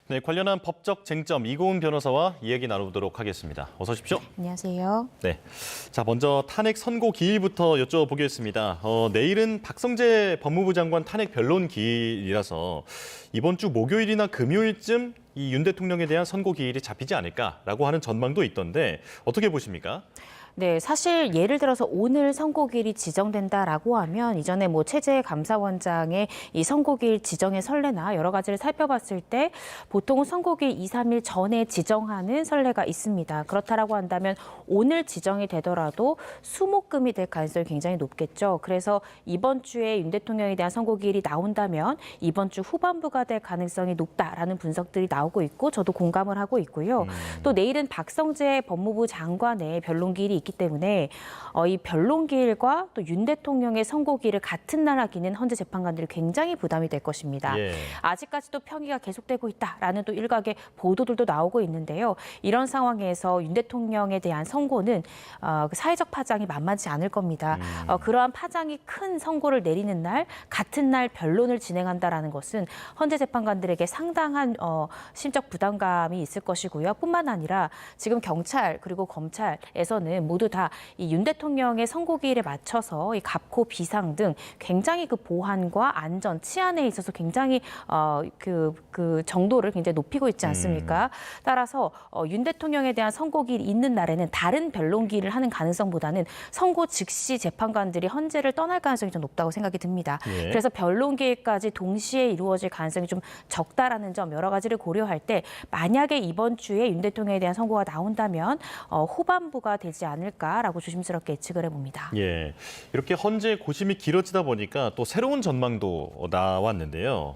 네, 관련한 법적 쟁점 이고은 변호사와 이야기 나눠보도록 하겠습니다. 어서 오십시오. 안녕하세요. 네, 자 먼저 탄핵 선고 기일부터 여쭤보겠습니다. 내일은 박성재 법무부 장관 탄핵 변론 기일이라서 이번 주 목요일이나 금요일쯤 이 윤 대통령에 대한 선고 기일이 잡히지 않을까라고 하는 전망도 있던데 어떻게 보십니까? 네, 사실 예를 들어서 오늘 선고기일이 지정된다라고 하면 이전에 최재 감사원장의 이 선고기일 지정의 선례나 여러 가지를 살펴봤을 때 보통은 선고기일 2, 3일 전에 지정하는 선례가 있습니다. 그렇다라고 한다면 오늘 지정이 되더라도 수목금이 될 가능성이 굉장히 높겠죠. 그래서 이번 주에 윤 대통령에 대한 선고기일이 나온다면 이번 주 후반부가 될 가능성이 높다라는 분석들이 나오고 있고 저도 공감을 하고 있고요. 또 내일은 박성재 법무부 장관의 변론기일이 있기 때문에 이 변론기일과 또 윤 대통령의 선고기일을 같은 날 하기는 헌재 재판관들이 굉장히 부담이 될 것입니다. 예. 아직까지도 평의가 계속되고 있다라는 또 일각의 보도들도 나오고 있는데요. 이런 상황에서 윤 대통령에 대한 선고는 사회적 파장이 만만치 않을 겁니다. 그러한 파장이 큰 선고를 내리는 날 같은 날 변론을 진행한다라는 것은 헌재 재판관들에게 상당한 심적 부담감이 있을 것이고요. 뿐만 아니라 지금 경찰 그리고 검찰에서는 모두 다 이 윤 대통령의 선고기일에 맞춰서 이 갑고 비상 등 굉장히 그 보안과 안전, 치안에 있어서 굉장히 그 정도를 굉장히 높이고 있지 않습니까? 따라서 윤 대통령에 대한 선고기일이 있는 날에는 다른 변론기일을 하는 가능성보다는 선고 즉시 재판관들이 헌재를 떠날 가능성이 좀 높다고 생각이 듭니다. 예. 그래서 변론기일까지 동시에 이루어질 가능성이 좀 적다라는 점 여러 가지를 고려할 때 만약에 이번 주에 윤 대통령에 대한 선고가 나온다면 후반부가 되지 않을까라고 조심스럽게 예측을 해봅니다. 예, 이렇게 헌재 고심이 길어지다 보니까 또 새로운 전망도 나왔는데요.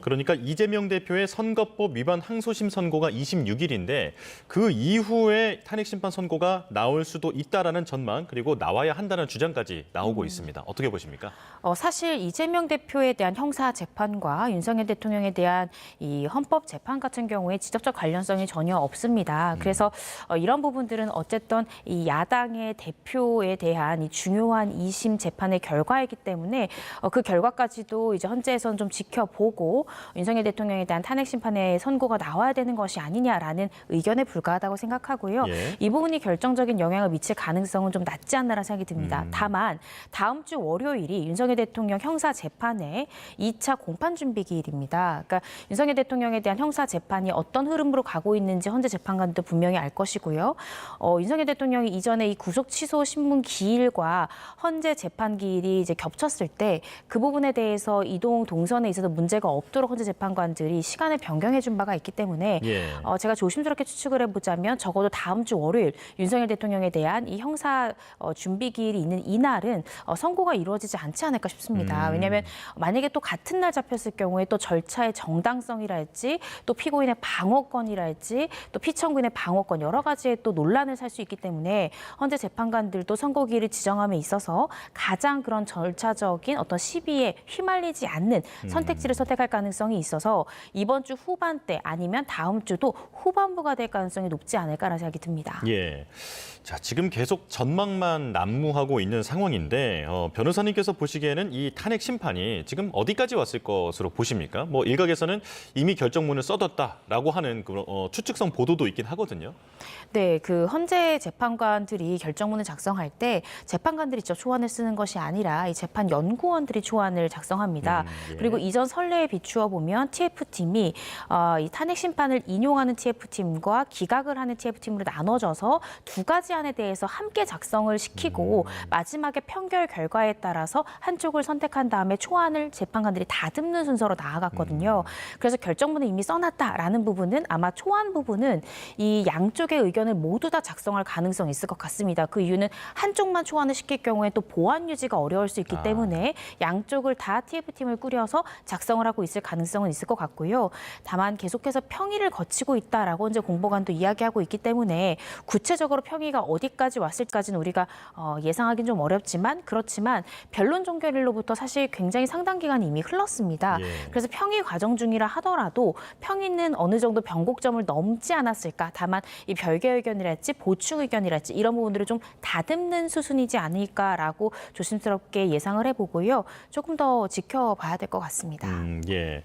그러니까 이재명 대표의 선거법 위반 항소심 선고가 26일인데 그 이후에 탄핵심판 선고가 나올 수도 있다라는 전망 그리고 나와야 한다는 주장까지 나오고 있습니다. 어떻게 보십니까? 사실 이재명 대표에 대한 형사 재판과 윤석열 대통령에 대한 이 헌법 재판 같은 경우에 직접적 관련성이 전혀 없습니다. 그래서 이런 부분들은 어쨌든 이 야당의 대표에 대한 이 중요한 2심 재판의 결과이기 때문에 그 결과까지도 이제 헌재에서는 좀 지켜보고 윤석열 대통령에 대한 탄핵 심판의 선고가 나와야 되는 것이 아니냐라는 의견에 불과하다고 생각하고요. 예. 이 부분이 결정적인 영향을 미칠 가능성은 좀 낮지 않나라는 생각이 듭니다. 다만 다음 주 월요일이 윤석열 대통령 형사 재판의 2차 공판 준비 기일입니다. 그러니까 윤석열 대통령에 대한 형사 재판이 어떤 흐름으로 가고 있는지 헌재 재판관도 분명히 알 것이고요. 윤석열 대통령이 이전에 이 구속 취소 신문 기일과 헌재 재판 기일이 이제 겹쳤을 때 그 부분에 대해서 이동 동선에 있어서 문제가 없도록 헌재 재판관들이 시간을 변경해 준 바가 있기 때문에 예. 제가 조심스럽게 추측을 해보자면 적어도 다음 주 월요일 윤석열 대통령에 대한 이 형사 준비 기일이 있는 이날은 선고가 이루어지지 않지 않을까 싶습니다. 왜냐하면 만약에 또 같은 날 잡혔을 경우에 또 절차의 정당성이랄지 또 피고인의 방어권이랄지 또 피청구인의 방어권 여러 가지의 또 논란을 살 수 있기 때문에 헌재 재판관들도 선고기일을 지정함에 있어서 가장 그런 절차적인 어떤 시비에 휘말리지 않는 선택지를 선택할 가능성이 있어서 이번 주 후반대 아니면 다음 주도 후반부가 될 가능성이 높지 않을까라는 생각이 듭니다. 예. 자, 지금 계속 전망만 난무하고 있는 상황인데 변호사님께서 보시기에는 이 탄핵 심판이 지금 어디까지 왔을 것으로 보십니까? 일각에서는 이미 결정문을 써뒀다라고 하는 그런 추측성 보도도 있긴 하거든요. 네, 그 헌재 재판관들이 결정문을 작성할 때 재판관들이 직접 초안을 쓰는 것이 아니라 이 재판 연구원들이 초안을 작성합니다. 예. 그리고 이전 선례에 비추어 보면 TF팀이 이 탄핵 심판을 인용하는 TF팀과 기각을 하는 TF팀으로 나눠져서 두 가지 안에 대해서 함께 작성을 시키고 마지막에 판결 결과에 따라서 한쪽을 선택한 다음에 초안을 재판관들이 다듬는 순서로 나아갔거든요. 그래서 결정문을 이미 써놨다라는 부분은 아마 초안 부분은 이 양쪽의 의견을 모두 다 작성할 가능성이 있을 것 같습니다. 그 이유는 한쪽만 초안을 시킬 경우에 또 보안 유지가 어려울 수 있기 때문에 양쪽을 다 TF팀을 꾸려서 작성을 하고 있을 가능성은 있을 것 같고요. 다만 계속해서 평의를 거치고 있다라고 이제 공보관도 이야기하고 있기 때문에 구체적으로 평의가 어디까지 왔을까지는 우리가 예상하기는 좀 어렵지만 그렇지만 변론 종결일로부터 사실 굉장히 상당 기간이 이미 흘렀습니다. 예. 그래서 평의 과정 중이라 하더라도 평의는 어느 정도 변곡점을 넘지 않았을까. 다만 이 별개 의견이랄지 보충 의견이랄지 이런 이런 부분들을 좀 다듬는 수순이지 않을까라고 조심스럽게 예상을 해보고요. 조금 더 지켜봐야 될 것 같습니다. 예.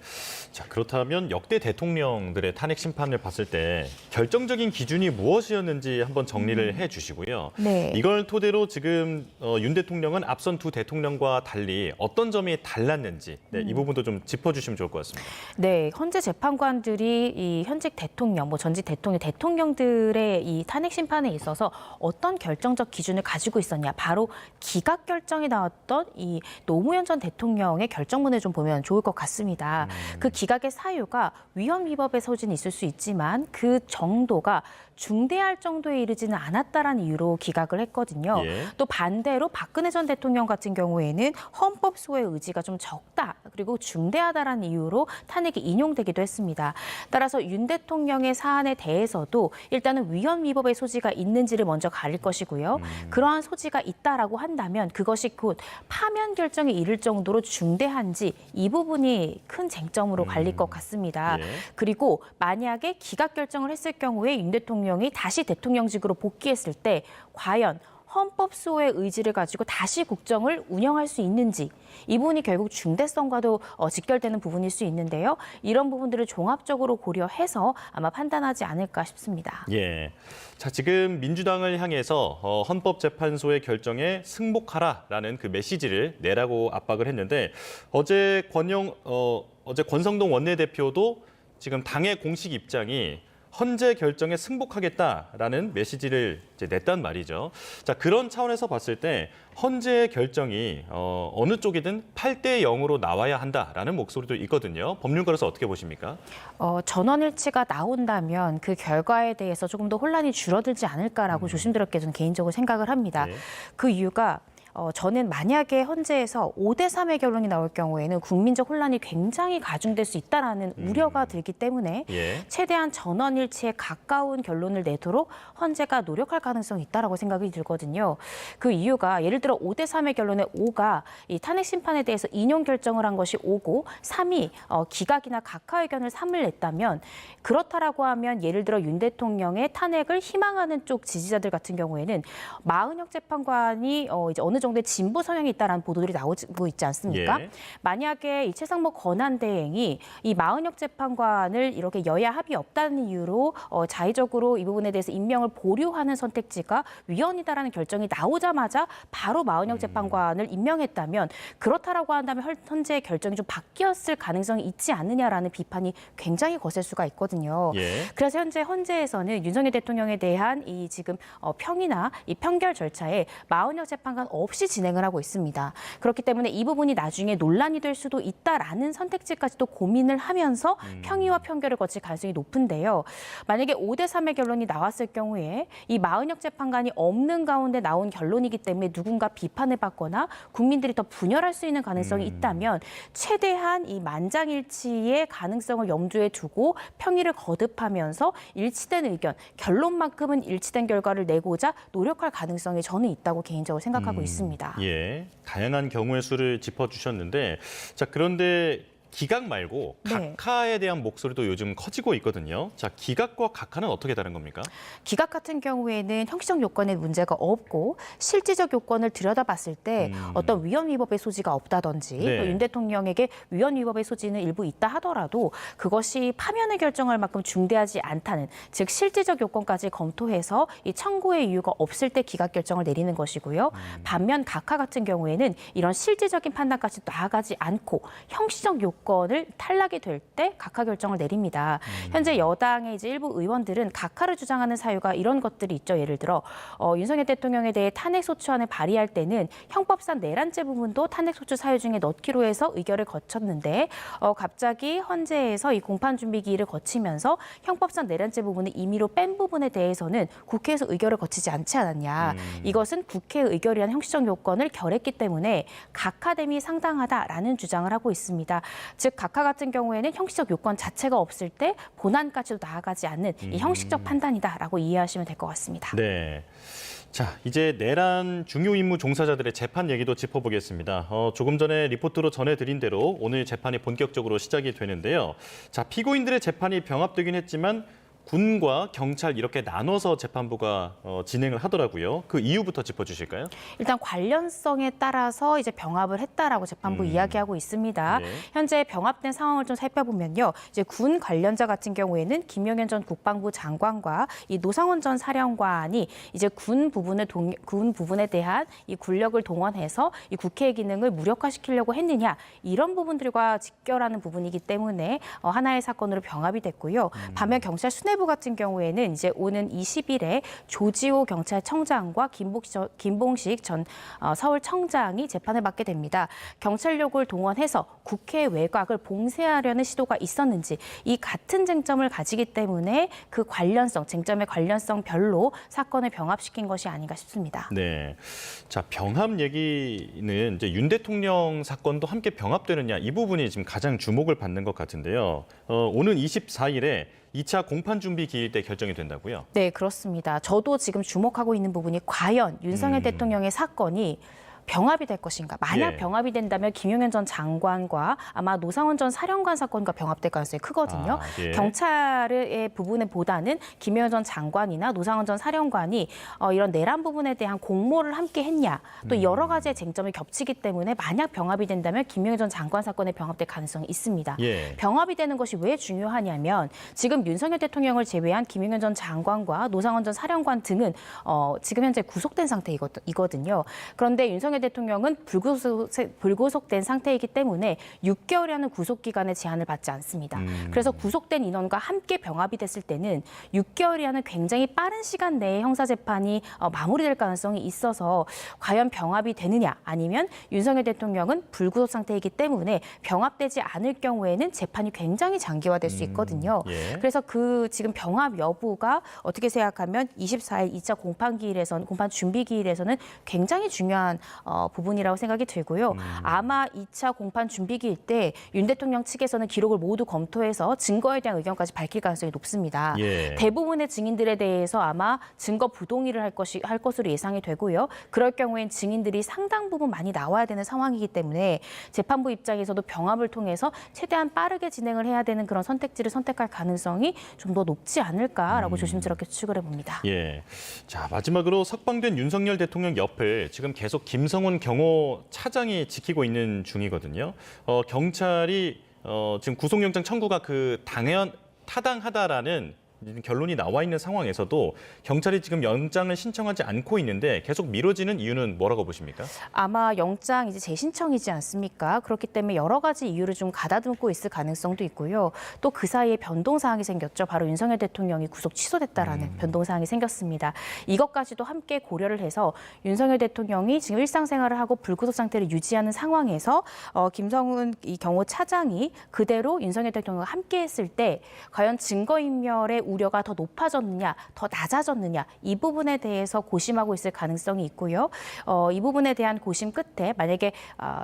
자, 그렇다면 역대 대통령들의 탄핵 심판을 봤을 때 결정적인 기준이 무엇이었는지 한번 정리를 해 주시고요. 네. 이걸 토대로 지금 윤 대통령은 앞선 두 대통령과 달리 어떤 점이 달랐는지 이 부분도 좀 짚어주시면 좋을 것 같습니다. 네, 현재 재판관들이 이 현직 대통령, 전직 대통령들의 이 탄핵 심판에 있어서 어떤 결정적 기준을 가지고 있었냐, 바로 기각 결정이 나왔던 이 노무현 전 대통령의 결정문을 좀 보면 좋을 것 같습니다. 그 기각의 사유가 위헌 위법의 소진이 있을 수 있지만 그 정도가 중대할 정도에 이르지는 않았다라는 이유로 기각을 했거든요. 예. 또 반대로 박근혜 전 대통령 같은 경우에는 헌법 소의 의지가 좀 적다, 그리고 중대하다라는 이유로 탄핵이 인용되기도 했습니다. 따라서 윤 대통령의 사안에 대해서도 일단은 위헌 위법의 소지가 있는지를 먼저 가릴 것이고요. 그러한 소지가 있다라고 한다면 그것이 곧 파면 결정에 이를 정도로 중대한지 이 부분이 큰 쟁점으로 갈릴 것 같습니다. 예. 그리고 만약에 기각 결정을 했을 경우에 윤 대통령이 다시 대통령직으로 복귀했을 때 과연 헌법소의 의지를 가지고 다시 국정을 운영할 수 있는지, 이 부분이 결국 중대성과도 직결되는 부분일 수 있는데요. 이런 부분들을 종합적으로 고려해서 아마 판단하지 않을까 싶습니다. 예. 자, 지금 민주당을 향해서 헌법재판소의 결정에 승복하라라는 그 메시지를 내라고 압박을 했는데 어제 권성동 원내대표도 지금 당의 공식 입장이 헌재 결정에 승복하겠다라는 메시지를 이제 냈단 말이죠. 자, 그런 차원에서 봤을 때 헌재 결정이 어느 쪽이든 8대 0으로 나와야 한다라는 목소리도 있거든요. 법률가로서 어떻게 보십니까? 전원일치가 나온다면 그 결과에 대해서 조금 더 혼란이 줄어들지 않을까라고 조심스럽게 저는 개인적으로 생각을 합니다. 네. 그 이유가 저는 만약에 헌재에서 5대 3의 결론이 나올 경우에는 국민적 혼란이 굉장히 가중될 수 있다라는 우려가 들기 때문에 예. 최대한 전원일치에 가까운 결론을 내도록 헌재가 노력할 가능성이 있다라고 생각이 들거든요. 그 이유가 예를 들어 5대 3의 결론에 5가 이 탄핵 심판에 대해서 인용 결정을 한 것이 5고 3이 기각이나 각하 의견을 3을 냈다면, 그렇다라고 하면 예를 들어 윤 대통령의 탄핵을 희망하는 쪽 지지자들 같은 경우에는 마은혁 재판관이 이제 어느 정도의 진보 성향이 있다라는 보도들이 나오고 있지 않습니까? 예. 만약에 이 최상목 권한대행이 이 마은혁 재판관을 이렇게 여야 합의 없다는 이유로 자의적으로 이 부분에 대해서 임명을 보류하는 선택지가 위헌이다라는 결정이 나오자마자 바로 마은혁 재판관을 임명했다면, 그렇다라고 한다면 헌재의 결정이 좀 바뀌었을 가능성이 있지 않느냐라는 비판이 굉장히 거셀 수가 있거든요. 예. 그래서 현재 헌재에서는 윤석열 대통령에 대한 이 지금 평이나 이 판결 절차에 마은혁 재판관 없이 진행을 하고 있습니다. 그렇기 때문에 이 부분이 나중에 논란이 될 수도 있다라는 선택지까지도 고민을 하면서 평의와 판결을 거칠 가능성이 높은데요. 만약에 5대 3의 결론이 나왔을 경우에 이 마은혁 재판관이 없는 가운데 나온 결론이기 때문에 누군가 비판을 받거나 국민들이 더 분열할 수 있는 가능성이 있다면 최대한 이 만장일치의 가능성을 염두에 두고 평의를 거듭하면서 일치된 의견, 결론만큼은 일치된 결과를 내고자 노력할 가능성이 저는 있다고 개인적으로 생각하고 있습니다. 예, 다양한 경우의 수를 짚어주셨는데, 자, 그런데 기각 말고 네. 각하에 대한 목소리도 요즘 커지고 있거든요. 자, 기각과 각하는 어떻게 다른 겁니까? 기각 같은 경우에는 형식적 요건에 문제가 없고 실질적 요건을 들여다봤을 때 어떤 위헌 위법의 소지가 없다든지 네. 또 윤 대통령에게 위헌 위법의 소지는 일부 있다 하더라도 그것이 파면을 결정할 만큼 중대하지 않다는, 즉 실질적 요건까지 검토해서 이 청구의 이유가 없을 때 기각 결정을 내리는 것이고요. 반면 각하 같은 경우에는 이런 실질적인 판단까지 나아가지 않고 형식적 요건을 탈락이 될 때 각하 결정을 내립니다. 현재 여당의 이제 일부 의원들은 각하를 주장하는 사유가 이런 것들이 있죠. 예를 들어 윤석열 대통령에 대해 탄핵소추안을 발의할 때는 형법상 내란죄 부분도 탄핵소추 사유 중에 넣기로 해서 의결을 거쳤는데 갑자기 헌재에서 이 공판 준비 기일을 거치면서 형법상 내란죄 부분을 임의로 뺀 부분에 대해서는 국회에서 의결을 거치지 않지 않았냐. 이것은 국회 의결이란 형식적 요건을 결했기 때문에 각하됨이 상당하다라는 주장을 하고 있습니다. 즉 각하 같은 경우에는 형식적 요건 자체가 없을 때 본안까지도 나아가지 않는 이 형식적 판단이다라고 이해하시면 될 것 같습니다. 네. 자, 이제 내란 중요 임무 종사자들의 재판 얘기도 짚어보겠습니다. 조금 전에 리포트로 전해드린 대로 오늘 재판이 본격적으로 시작이 되는데요. 자, 피고인들의 재판이 병합되긴 했지만 군과 경찰 이렇게 나눠서 재판부가 진행을 하더라고요. 그 이유부터 짚어주실까요? 일단 관련성에 따라서 이제 병합을 했다라고 재판부 이야기하고 있습니다. 네. 현재 병합된 상황을 좀 살펴보면요. 이제 군 관련자 같은 경우에는 김용현 전 국방부 장관과 이 노상원 전 사령관이 이제 군 부분에 대한 이 군력을 동원해서 이 국회의 기능을 무력화시키려고 했느냐 이런 부분들과 직결하는 부분이기 때문에 하나의 사건으로 병합이 됐고요. 반면 경찰 수뇌부 같은 경우에는 이제 오는 20일에 조지호 경찰청장과 김봉식 전 서울청장이 재판을 받게 됩니다. 경찰력을 동원해서 국회 외곽을 봉쇄하려는 시도가 있었는지 이 같은 쟁점을 가지기 때문에 그 쟁점의 관련성별로 사건을 병합시킨 것이 아닌가 싶습니다. 네. 자, 병합 얘기는 이제 윤 대통령 사건도 함께 병합되느냐 이 부분이 지금 가장 주목을 받는 것 같은데요. 오는 24일에 2차 공판 준비 기일 때 결정이 된다고요? 네, 그렇습니다. 저도 지금 주목하고 있는 부분이 과연 윤석열 대통령의 사건이 병합이 될 것인가. 만약 예. 병합이 된다면 김용현 전 장관과 아마 노상원 전 사령관 사건과 병합될 가능성이 크거든요. 예. 경찰의 부분보다는 김용현 전 장관이나 노상원 전 사령관이 이런 내란 부분에 대한 공모를 함께 했냐. 또 여러 가지의 쟁점이 겹치기 때문에 만약 병합이 된다면 김용현 전 장관 사건에 병합될 가능성이 있습니다. 예. 병합이 되는 것이 왜 중요하냐면 지금 윤석열 대통령을 제외한 김용현 전 장관과 노상원 전 사령관 등은 지금 현재 구속된 상태이거든요. 그런데 윤석열 대통령은 불구속된 상태이기 때문에 6개월이라는 구속기간의 제한을 받지 않습니다. 그래서 구속된 인원과 함께 병합이 됐을 때는 6개월이라는 굉장히 빠른 시간 내에 형사재판이 마무리될 가능성이 있어서 과연 병합이 되느냐 아니면 윤석열 대통령은 불구속 상태이기 때문에 병합되지 않을 경우에는 재판이 굉장히 장기화될 수 있거든요. 예. 그래서 지금 병합 여부가 어떻게 생각하면 24일 2차 공판 준비 기일에서는 굉장히 중요한 부분이라고 생각이 들고요. 아마 2차 공판 준비기일 때 윤 대통령 측에서는 기록을 모두 검토해서 증거에 대한 의견까지 밝힐 가능성이 높습니다. 예. 대부분의 증인들에 대해서 아마 증거 부동의를 할 것으로 예상이 되고요. 그럴 경우엔 증인들이 상당 부분 많이 나와야 되는 상황이기 때문에 재판부 입장에서도 병합을 통해서 최대한 빠르게 진행을 해야 되는 그런 선택지를 선택할 가능성이 좀 더 높지 않을까라고 조심스럽게 추측을 해봅니다. 예. 자, 마지막으로 석방된 윤석열 대통령 옆을 지금 계속 김성훈 경호 차장이 지키고 있는 중이거든요. 경찰이 지금 구속영장 청구가 타당하다라는 결론이 나와 있는 상황에서도 경찰이 지금 영장을 신청하지 않고 있는데 계속 미뤄지는 이유는 뭐라고 보십니까? 아마 영장 이제 재신청이지 않습니까? 그렇기 때문에 여러 가지 이유를 좀 가다듬고 있을 가능성도 있고요. 또 그 사이에 변동사항이 생겼죠. 바로 윤석열 대통령이 구속 취소됐다라는 변동사항이 생겼습니다. 이것까지도 함께 고려를 해서 윤석열 대통령이 지금 일상생활을 하고 불구속 상태를 유지하는 상황에서 김성훈 이 경호 차장이 그대로 윤석열 대통령과 함께 했을 때 과연 증거인멸의 우려가 더 높아졌느냐, 더 낮아졌느냐 이 부분에 대해서 고심하고 있을 가능성이 있고요. 이 부분에 대한 고심 끝에 만약에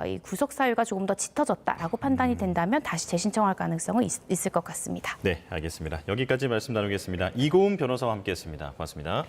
이 구속 사유가 조금 더 짙어졌다라고 판단이 된다면 다시 재신청할 가능성은 있을 것 같습니다. 네, 알겠습니다. 여기까지 말씀 나누겠습니다. 이고은 변호사와 함께했습니다. 고맙습니다.